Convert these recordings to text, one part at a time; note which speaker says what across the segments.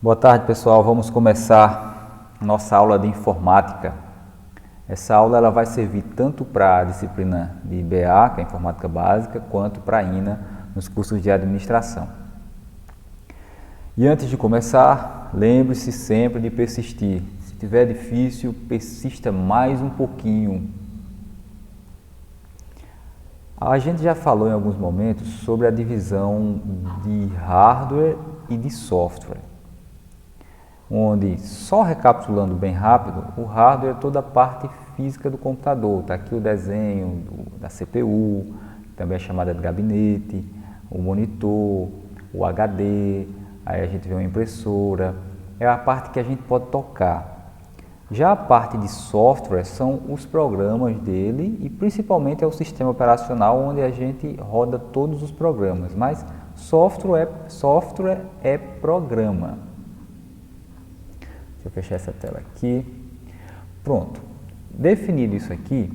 Speaker 1: Boa tarde, pessoal. Vamos começar nossa aula de informática. Essa aula ela vai servir tanto para a disciplina de IBA, que é a informática básica, quanto para a INA, nos cursos de administração. E antes de começar, lembre-se sempre de persistir. Se tiver difícil, persista mais um pouquinho. A gente já falou em alguns momentos sobre a divisão de hardware e de software, onde, só recapitulando bem rápido, o hardware é toda a parte física do computador. Está aqui o desenho da CPU, também é chamada de gabinete, o monitor, o HD, aí a gente vê uma impressora, é a parte que a gente pode tocar. Já a parte de software são os programas dele e principalmente é o sistema operacional onde a gente roda todos os programas, mas software é programa. Deixa eu fechar essa tela aqui. Pronto. Definido isso aqui,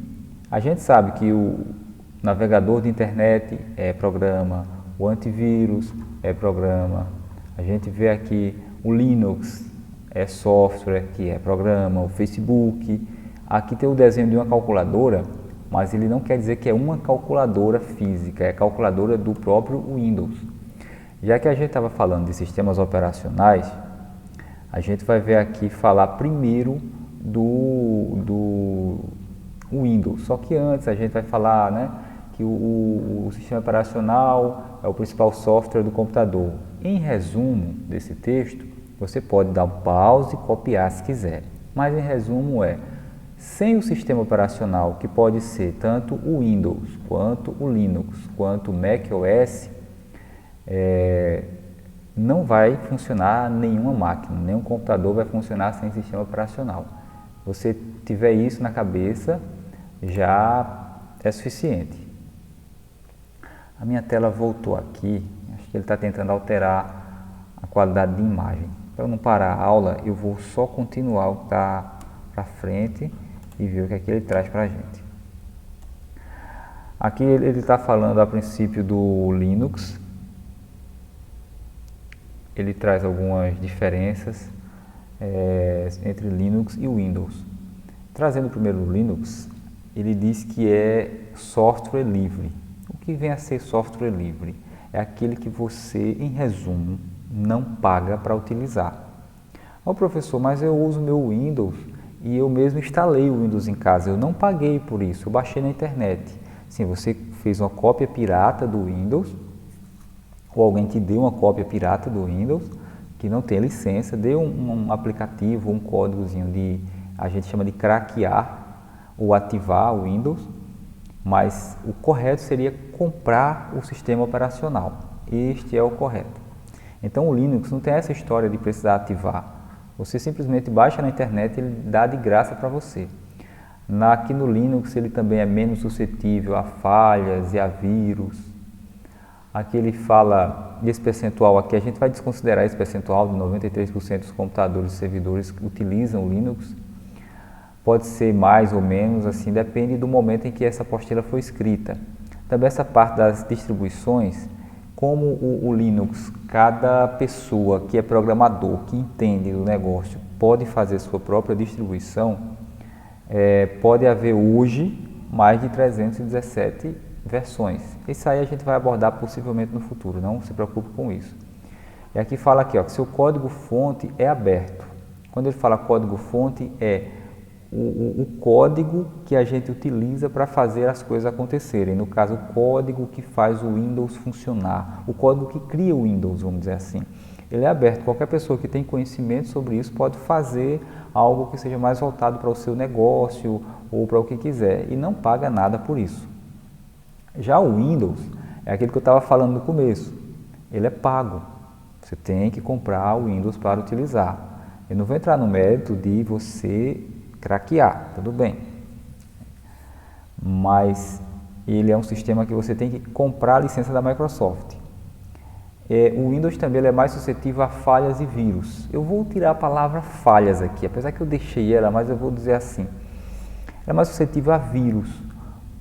Speaker 1: a gente sabe que o navegador de internet é programa, o antivírus é programa, a gente vê aqui o Linux é software, que é programa, o Facebook. Aqui tem o desenho de uma calculadora, mas ele não quer dizer que é uma calculadora física, é a calculadora do próprio Windows. Já que a gente estava falando de sistemas operacionais, a gente vai ver aqui falar primeiro do Windows. Só que antes a gente vai falar, que o sistema operacional é o principal software do computador. Em resumo desse texto, você pode dar um pause e copiar se quiser. Mas em resumo sem o sistema operacional, que pode ser tanto o Windows, quanto o Linux, quanto o macOS, não vai funcionar nenhuma máquina, nenhum computador vai funcionar sem sistema operacional. Você tiver isso na cabeça, já é suficiente. A minha tela voltou aqui, acho que ele está tentando alterar a qualidade de imagem. Para não parar a aula, eu vou só continuar o que está para frente e ver o que é que ele traz para a gente. Aqui ele está falando a princípio do Linux. Ele traz algumas diferenças entre Linux e Windows. Trazendo primeiro o Linux, ele diz que é software livre. O que vem a ser software livre? É aquele que você, em resumo, não paga para utilizar. Ó, professor, mas eu uso meu Windows e eu mesmo instalei o Windows em casa, eu não paguei por isso, eu baixei na internet. Sim, você fez uma cópia pirata do Windows, ou alguém te deu uma cópia pirata do Windows, que não tem licença, deu um aplicativo, um códigozinho a gente chama de craquear ou ativar o Windows, mas o correto seria comprar o sistema operacional. Este é o correto. Então o Linux não tem essa história de precisar ativar. Você simplesmente baixa na internet e ele dá de graça para você. Aqui no Linux ele também é menos suscetível a falhas e a vírus. Aqui ele fala desse percentual aqui, a gente vai desconsiderar esse percentual de 93% dos computadores e servidores que utilizam o Linux. Pode ser mais ou menos, assim, depende do momento em que essa apostila foi escrita. Também essa parte das distribuições, como o Linux, cada pessoa que é programador, que entende do negócio, pode fazer sua própria distribuição, pode haver hoje mais de 317 versões. Isso aí a gente vai abordar possivelmente no futuro, não se preocupe com isso. E aqui fala aqui, que seu código-fonte é aberto. Quando ele fala código-fonte, é o código que a gente utiliza para fazer as coisas acontecerem. No caso, o código que faz o Windows funcionar, o código que cria o Windows, vamos dizer assim. Ele é aberto, qualquer pessoa que tem conhecimento sobre isso pode fazer algo que seja mais voltado para o seu negócio ou para o que quiser e não paga nada por isso. Já o Windows é aquele que eu estava falando no começo, ele é pago, você tem que comprar o Windows para utilizar. Eu não vou entrar no mérito de você craquear, tudo bem, mas ele é um sistema que você tem que comprar a licença da Microsoft. O Windows também ele é mais suscetível a falhas e vírus. Eu vou tirar a palavra falhas aqui, apesar que eu deixei ela, mas eu vou dizer assim, é mais suscetível a vírus.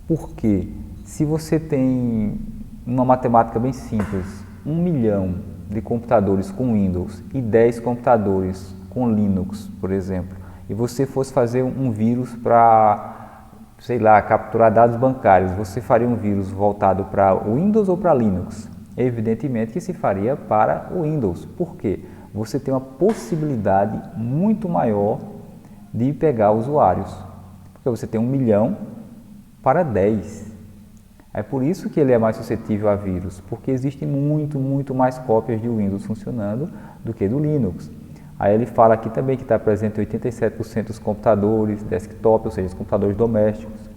Speaker 1: Por quê? Se você tem uma matemática bem simples, 1 milhão de computadores com Windows e 10 computadores com Linux, por exemplo, e você fosse fazer um vírus para, sei lá, capturar dados bancários, você faria um vírus voltado para o Windows ou para Linux? Evidentemente que se faria para o Windows. Por quê? Você tem uma possibilidade muito maior de pegar usuários, porque você tem 1 milhão para 10. É por isso que ele é mais suscetível a vírus, porque existem muito mais cópias de Windows funcionando do que do Linux. Aí ele fala aqui também que está presente em 87% dos computadores desktop, ou seja, os computadores domésticos.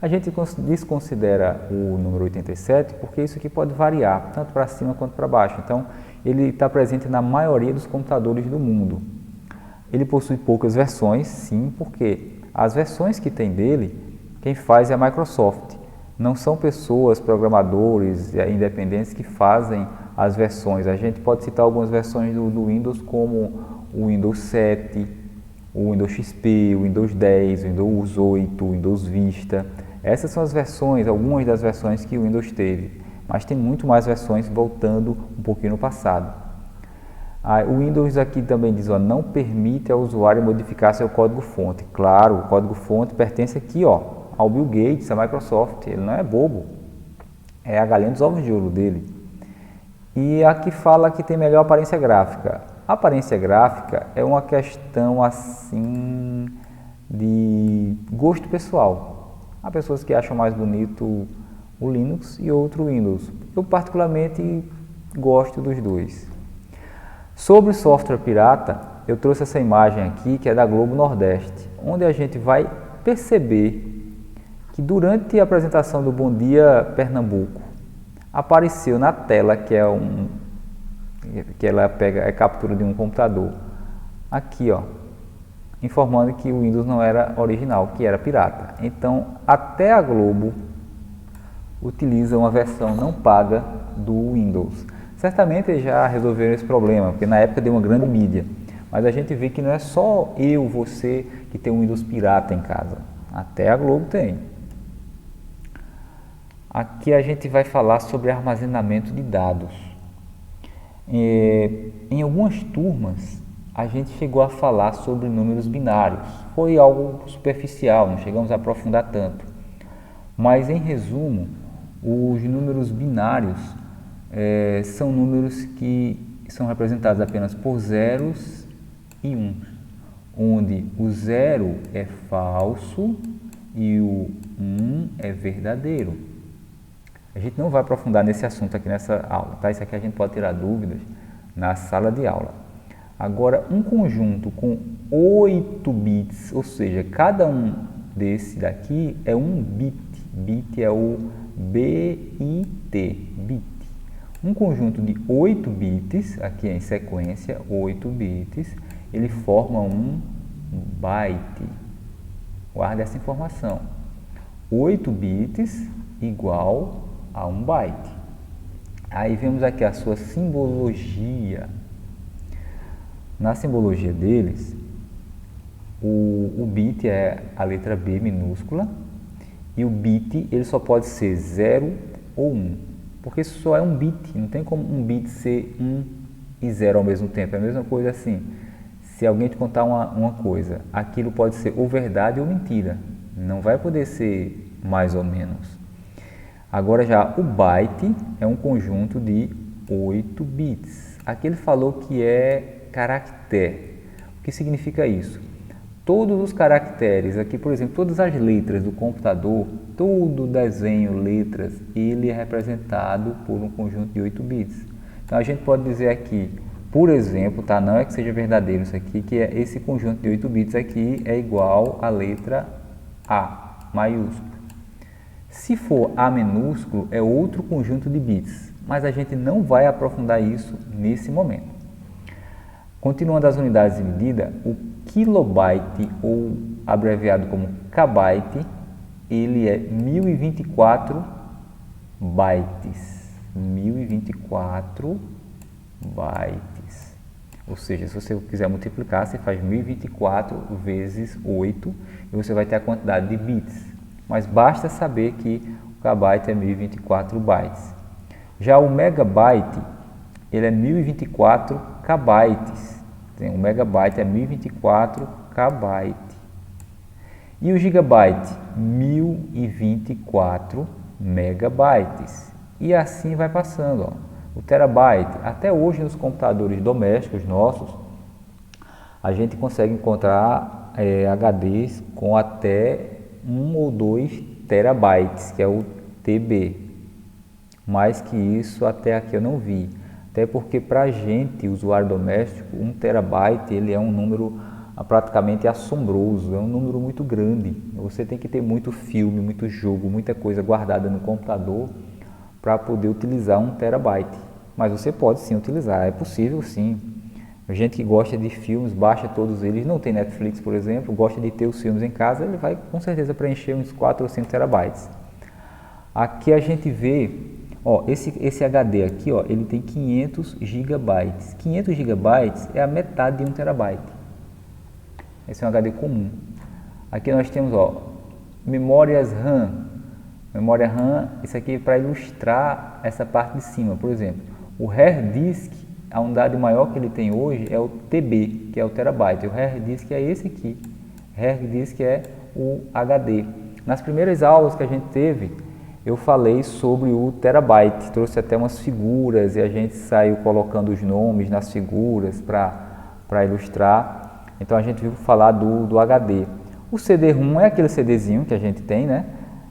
Speaker 1: A gente desconsidera o número 87 porque isso aqui pode variar, tanto para cima quanto para baixo. Então, ele está presente na maioria dos computadores do mundo. Ele possui poucas versões, sim, porque as versões que tem dele, quem faz é a Microsoft. Não são pessoas, programadores independentes que fazem as versões. A gente pode citar algumas versões do Windows como o Windows 7, o Windows XP, o Windows 10, o Windows 8, o Windows Vista. Essas são as versões, algumas das versões que o Windows teve, mas tem muito mais versões voltando um pouquinho no passado. O Windows aqui também diz, ó, não permite ao usuário modificar seu código-fonte. Claro, o código-fonte pertence aqui, ó, ao Bill Gates, à Microsoft. Ele não é bobo, é a galinha dos ovos de ouro dele. E aqui fala que tem melhor aparência gráfica. A aparência gráfica é uma questão assim de gosto pessoal. Há pessoas que acham mais bonito o Linux e outro Windows. Eu particularmente gosto dos dois. Sobre software pirata, eu trouxe essa imagem aqui que é da Globo Nordeste, onde a gente vai perceber que durante a apresentação do Bom Dia Pernambuco, apareceu na tela que ela pega a captura de um computador, aqui ó, informando que o Windows não era original, que era pirata. Então, até a Globo utiliza uma versão não paga do Windows. Certamente eles já resolveram esse problema, porque na época deu uma grande mídia. Mas a gente vê que não é só eu, você, que tem um Windows pirata em casa. Até a Globo tem. Aqui a gente vai falar sobre armazenamento de dados. Em algumas turmas, a gente chegou a falar sobre números binários. Foi algo superficial, não chegamos a aprofundar tanto. Mas, em resumo, os números binários são números que são representados apenas por zeros e uns, onde o 0 é falso e o 1 é verdadeiro. A gente não vai aprofundar nesse assunto aqui nessa aula, tá? Isso aqui a gente pode tirar dúvidas na sala de aula. Agora, um conjunto com 8 bits, ou seja, cada um desse daqui é um bit. Bit é o BIT, bit. Um conjunto de 8 bits, aqui em sequência, 8 bits, ele forma um byte. Guarda essa informação. 8 bits igual a um byte. Aí vemos aqui a sua simbologia. Na simbologia deles, o bit é a letra B minúscula e o bit ele só pode ser 0 ou 1, porque isso só é um bit, não tem como um bit ser 1 e 0 ao mesmo tempo. É a mesma coisa assim, se alguém te contar uma coisa, aquilo pode ser ou verdade ou mentira, não vai poder ser mais ou menos. Agora já o byte é um conjunto de 8 bits. Aqui ele falou que é caractere. O que significa isso? Todos os caracteres, aqui por exemplo, todas as letras do computador, todo desenho, letras, ele é representado por um conjunto de 8 bits. Então a gente pode dizer aqui, por exemplo, tá? Não é que seja verdadeiro isso aqui, que é esse conjunto de 8 bits aqui é igual à letra A maiúsculo. Se for A minúsculo, é outro conjunto de bits, mas a gente não vai aprofundar isso nesse momento. Continuando as unidades de medida, o kilobyte, ou abreviado como kbyte, ele é 1024 bytes. 1024 bytes. Ou seja, se você quiser multiplicar, você faz 1024 vezes 8 e você vai ter a quantidade de bits. Mas basta saber que o kbyte é 1024 bytes. Já o megabyte ele é 1024 kbytes. Tem 1 megabyte é 1024 kbyte. E o gigabyte? 1024 megabytes. E assim vai passando, ó. O terabyte, até hoje nos computadores domésticos nossos, a gente consegue encontrar HDs com até 1 ou 2 terabytes, que é o TB. Mais que isso, até aqui eu não vi. Até porque para a gente, usuário doméstico, 1 terabyte ele é um número praticamente assombroso, é um número muito grande. Você tem que ter muito filme, muito jogo, muita coisa guardada no computador para poder utilizar 1 terabyte. Mas você pode sim utilizar, é possível sim. Gente que gosta de filmes, baixa todos eles, não tem Netflix, por exemplo, gosta de ter os filmes em casa, ele vai com certeza preencher uns 4 ou 5 terabytes. Aqui a gente vê, ó, esse HD aqui, ó, ele tem 500 gigabytes. 500 gigabytes é a metade de 1 terabyte. Esse é um HD comum. Aqui nós temos, ó, memórias RAM. Memória RAM, isso aqui é para ilustrar essa parte de cima. Por exemplo, o Hard Disk, a unidade maior que ele tem hoje é o TB, que é o terabyte. O Hard Disk é esse aqui. Hard Disk é o HD. Nas primeiras aulas que a gente teve, eu falei sobre o terabyte, trouxe até umas figuras e a gente saiu colocando os nomes nas figuras para ilustrar. Então a gente viu falar do HD. O CD-ROM é aquele CDzinho que a gente tem, né?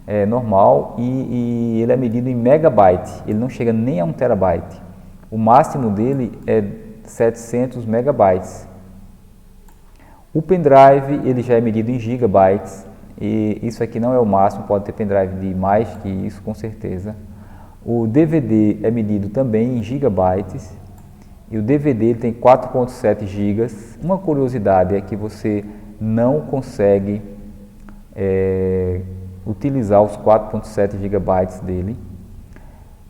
Speaker 1: É normal e ele é medido em megabyte, ele não chega nem a 1 terabyte. O máximo dele é 700 megabytes. O pendrive ele já é medido em gigabytes. E isso aqui não é o máximo, pode ter pendrive de mais que isso, com certeza. O DVD é medido também em gigabytes. E o DVD tem 4.7 gigas. Uma curiosidade é que você não consegue utilizar os 4.7 gigabytes dele.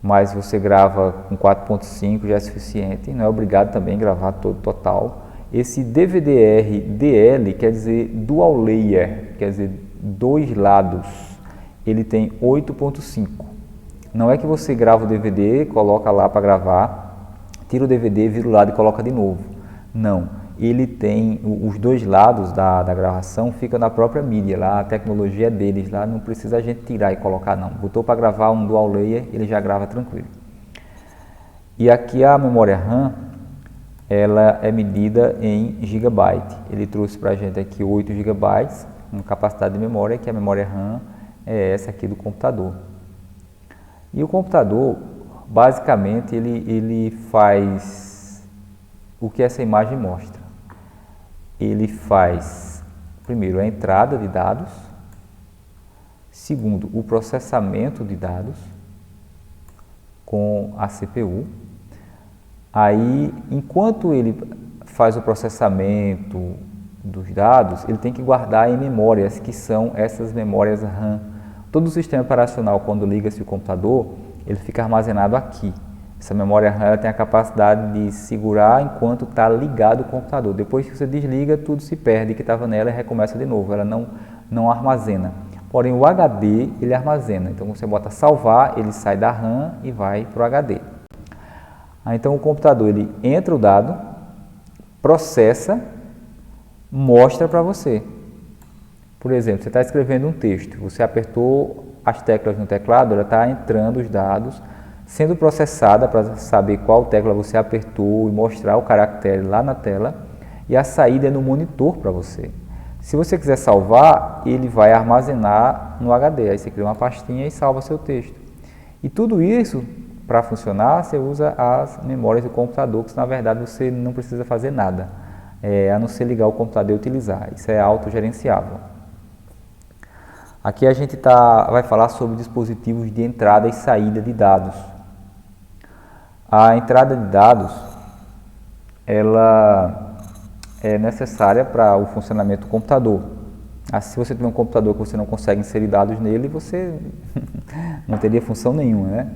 Speaker 1: Mas você grava com 4.5 já é suficiente. Não é obrigado também a gravar todo total. Esse DVD-R-DL quer dizer Dual Layer, quer dizer 2 lados, ele tem 8.5. Não é que você grava o DVD, coloca lá para gravar, tira o DVD, vira o lado e coloca de novo. Não, ele tem os 2 lados da gravação, fica na própria mídia, lá a tecnologia é deles, lá não precisa a gente tirar e colocar não. Botou para gravar um Dual Layer, ele já grava tranquilo. E aqui a memória RAM, ela é medida em gigabyte. Ele trouxe para a gente aqui 8 gigabytes, uma capacidade de memória, que a memória RAM é essa aqui do computador. E o computador, basicamente, ele faz o que essa imagem mostra. Ele faz, primeiro, a entrada de dados, segundo, o processamento de dados com a CPU. Aí, enquanto ele faz o processamento dos dados, ele tem que guardar em memórias, que são essas memórias RAM. Todo o sistema operacional, quando liga-se o computador, ele fica armazenado aqui. Essa memória RAM ela tem a capacidade de segurar enquanto está ligado o computador. Depois que você desliga, tudo se perde que estava nela e recomeça de novo. Ela não armazena. Porém, o HD, ele armazena. Então, você bota salvar, ele sai da RAM e vai para o HD. Então, o computador, ele entra o dado, processa, mostra para você. Por exemplo, você está escrevendo um texto, você apertou as teclas no teclado, ela está entrando os dados, sendo processada para saber qual tecla você apertou e mostrar o caractere lá na tela, e a saída é no monitor para você. Se você quiser salvar, ele vai armazenar no HD, aí você cria uma pastinha e salva seu texto. E tudo isso, para funcionar, você usa as memórias do computador, que na verdade você não precisa fazer nada, a não ser ligar o computador e utilizar. Isso é autogerenciável. Aqui a gente vai falar sobre dispositivos de entrada e saída de dados. A entrada de dados, ela é necessária para o funcionamento do computador. Se você tiver um computador que você não consegue inserir dados nele, você não teria função nenhuma, né?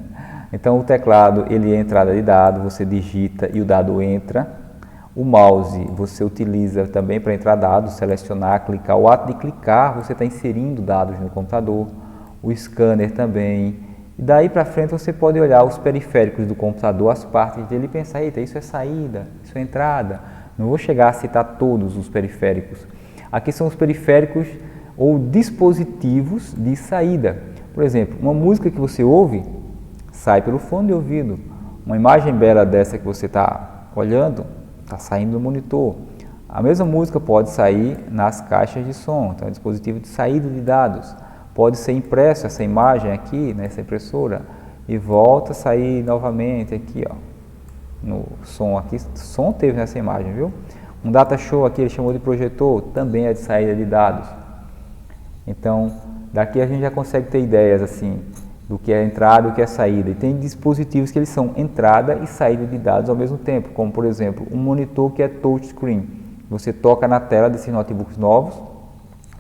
Speaker 1: Então o teclado, ele é entrada de dado, você digita e o dado entra. O mouse você utiliza também para entrar dados, selecionar, clicar. O ato de clicar, você está inserindo dados no computador. O scanner também. daí para frente você pode olhar os periféricos do computador, as partes dele e pensar, eita, isso é saída, isso é entrada. Não vou chegar a citar todos os periféricos. Aqui são os periféricos ou dispositivos de saída. Por exemplo, uma música que você ouve sai pelo fone de ouvido. Uma imagem bela dessa que você está olhando está saindo do monitor. A mesma música pode sair nas caixas de som, então é um dispositivo de saída de dados. Pode ser impresso essa imagem aqui nessa impressora e volta a sair novamente aqui, ó, no som aqui. Som teve nessa imagem, viu? Um data show aqui ele chamou de projetor, também é de saída de dados. Então, daqui a gente já consegue ter ideias assim do que é entrada e o que é saída. E tem dispositivos que eles são entrada e saída de dados ao mesmo tempo, como por exemplo, um monitor que é touchscreen. Você toca na tela desses notebooks novos,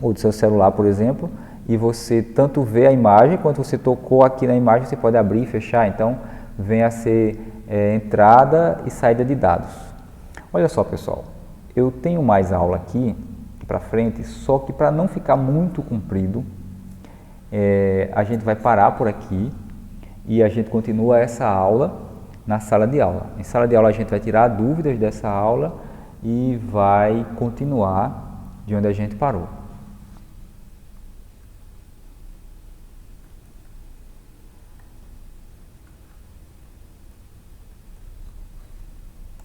Speaker 1: ou do seu celular, por exemplo, e você tanto vê a imagem, quanto você tocou aqui na imagem, você pode abrir e fechar. Então, vem a ser entrada e saída de dados. Olha só, pessoal, eu tenho mais aula aqui para frente, só que para não ficar muito comprido, a gente vai parar por aqui e a gente continua essa aula na sala de aula. Em sala de aula a gente vai tirar dúvidas dessa aula e vai continuar de onde a gente parou.